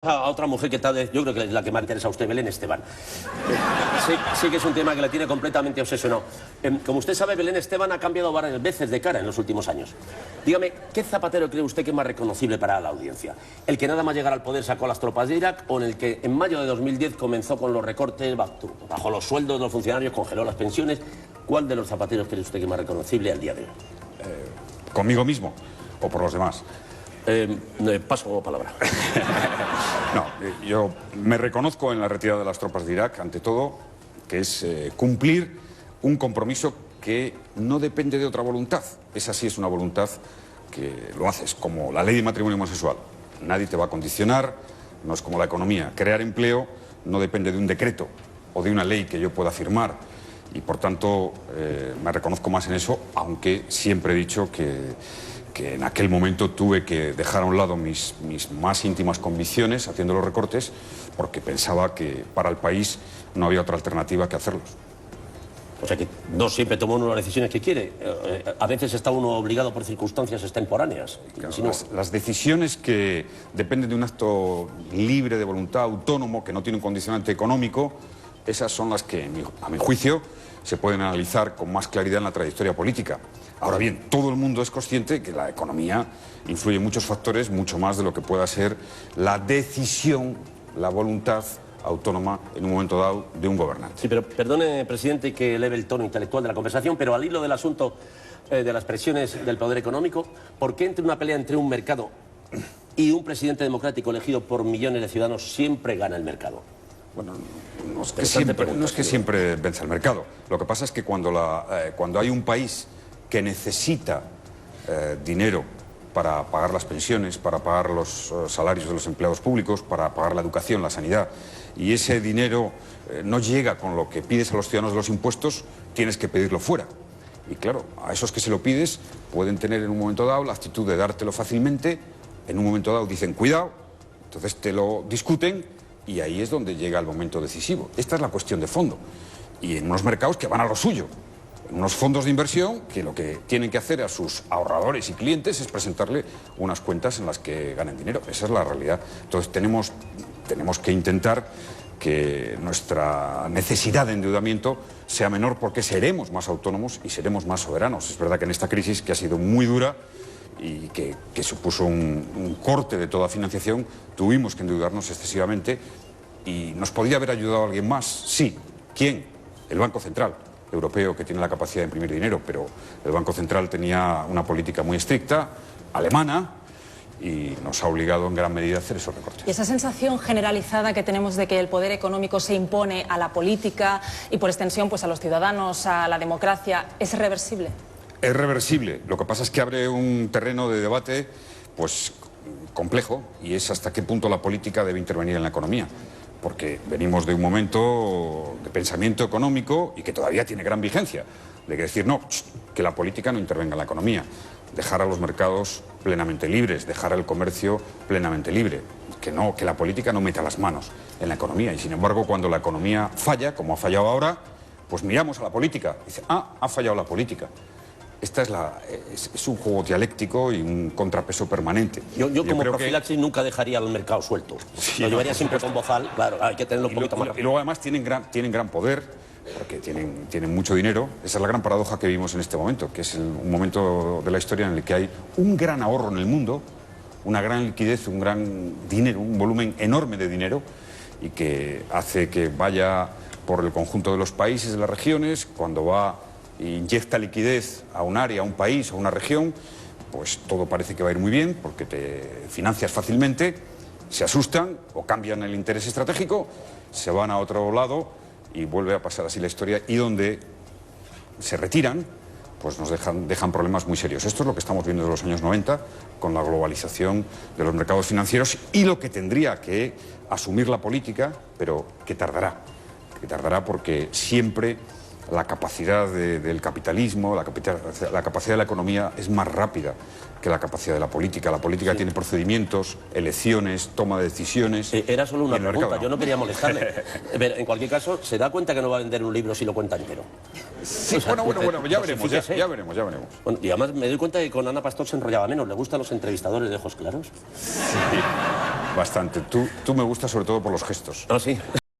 A otra mujer que tal vez, yo creo que es la que más interesa a usted, Belén Esteban. Sí que es un tema que la tiene completamente obsesionado. Como usted sabe, Belén Esteban ha cambiado varias veces de cara en los últimos años. Dígame, ¿qué Zapatero cree usted que es más reconocible para la audiencia? ¿El que nada más llegar al poder sacó a las tropas de Irak o en el que en mayo de 2010 comenzó con los recortes, bajó los sueldos de los funcionarios, congeló las pensiones? ¿Cuál de los Zapateros cree usted que es más reconocible al día de hoy? ¿Conmigo mismo o por los demás? Paso palabra. No, yo me reconozco en la retirada de las tropas de Irak, ante todo, que es cumplir un compromiso que no depende de otra voluntad. Esa sí es una voluntad que lo haces, como la ley de matrimonio homosexual. Nadie te va a condicionar, no es como la economía. Crear empleo no depende de un decreto o de una ley que yo pueda firmar. Y por tanto, me reconozco más en eso, aunque siempre he dicho que en aquel momento tuve que dejar a un lado mis más íntimas convicciones haciendo los recortes porque pensaba que para el país no había otra alternativa que hacerlos. O sea que no siempre toma uno las decisiones que quiere. A veces está uno obligado por circunstancias extemporáneas. Claro, si no... las decisiones que dependen de un acto libre de voluntad, autónomo, que no tiene un condicionante económico, esas son las que, a mi juicio, se pueden analizar con más claridad en la trayectoria política. Ahora bien, todo el mundo es consciente que la economía influye en muchos factores, mucho más de lo que pueda ser la decisión, la voluntad autónoma en un momento dado de un gobernante. Sí, pero perdone, presidente, que eleve el tono intelectual de la conversación, pero al hilo del asunto de las presiones del poder económico, ¿por qué entre una pelea entre un mercado y un presidente democrático elegido por millones de ciudadanos siempre gana el mercado? Bueno, no es que siempre vence el mercado. Lo que pasa es que cuando hay un país que necesita dinero para pagar las pensiones, para pagar los salarios de los empleados públicos, para pagar la educación, la sanidad, y ese dinero no llega con lo que pides a los ciudadanos de los impuestos, tienes que pedirlo fuera. Y claro, a esos que se lo pides pueden tener en un momento dado la actitud de dártelo fácilmente, en un momento dado dicen cuidado, entonces te lo discuten y ahí es donde llega el momento decisivo. Esta es la cuestión de fondo. Y en unos mercados que van a lo suyo, en unos fondos de inversión que lo que tienen que hacer a sus ahorradores y clientes es presentarle unas cuentas en las que ganen dinero. Esa es la realidad. Entonces tenemos que intentar que nuestra necesidad de endeudamiento sea menor porque seremos más autónomos y seremos más soberanos. Es verdad que en esta crisis, que ha sido muy dura y que supuso un corte de toda financiación, tuvimos que endeudarnos excesivamente y nos podría haber ayudado alguien más. Sí. ¿Quién? El Banco Central Europeo, que tiene la capacidad de imprimir dinero, pero el Banco Central tenía una política muy estricta, alemana, y nos ha obligado en gran medida a hacer esos recortes. ¿Y esa sensación generalizada que tenemos de que el poder económico se impone a la política y por extensión pues a los ciudadanos, a la democracia, es reversible? Es reversible. Lo que pasa es que abre un terreno de debate pues complejo, y es hasta qué punto la política debe intervenir en la economía. Porque venimos de un momento de pensamiento económico y que todavía tiene gran vigencia, de que decir no, que la política no intervenga en la economía, dejar a los mercados plenamente libres, dejar al comercio plenamente libre, que la política no meta las manos en la economía. Y sin embargo, cuando la economía falla, como ha fallado ahora, pues miramos a la política y dice, ha fallado la política. Esta es un juego dialéctico y un contrapeso permanente. Yo como profilaxis nunca dejaría el mercado suelto. Sí, lo llevaría siempre con bozal, claro, hay que tenerlo un poquito más. Y luego además tienen gran poder, porque tienen mucho dinero. Esa es la gran paradoja que vivimos en este momento, que es un momento de la historia en el que hay un gran ahorro en el mundo, una gran liquidez, un gran dinero, un volumen enorme de dinero, y que hace que vaya por el conjunto de los países, de las regiones, cuando va e inyecta liquidez a un área, a un país, a una región, pues todo parece que va a ir muy bien porque te financias fácilmente, se asustan o cambian el interés estratégico, se van a otro lado y vuelve a pasar así la historia, y donde se retiran pues nos dejan problemas muy serios. Esto es lo que estamos viendo desde los años 90 con la globalización de los mercados financieros y lo que tendría que asumir la política, pero que tardará porque siempre la capacidad del capitalismo, la capacidad de la economía es más rápida que la capacidad de la política. La política tiene procedimientos, elecciones, toma de decisiones. Era solo una pregunta, mercado, ¿no? Yo no quería molestarle. Pero en cualquier caso, ¿se da cuenta que no va a vender un libro si lo cuenta entero? Sí, o sea, bueno, ya veremos. Bueno, y además me doy cuenta que con Ana Pastor se enrollaba menos. ¿Le gustan los entrevistadores de ojos claros? Sí. Bastante. Tú me gustas sobre todo por los gestos. Ah, sí.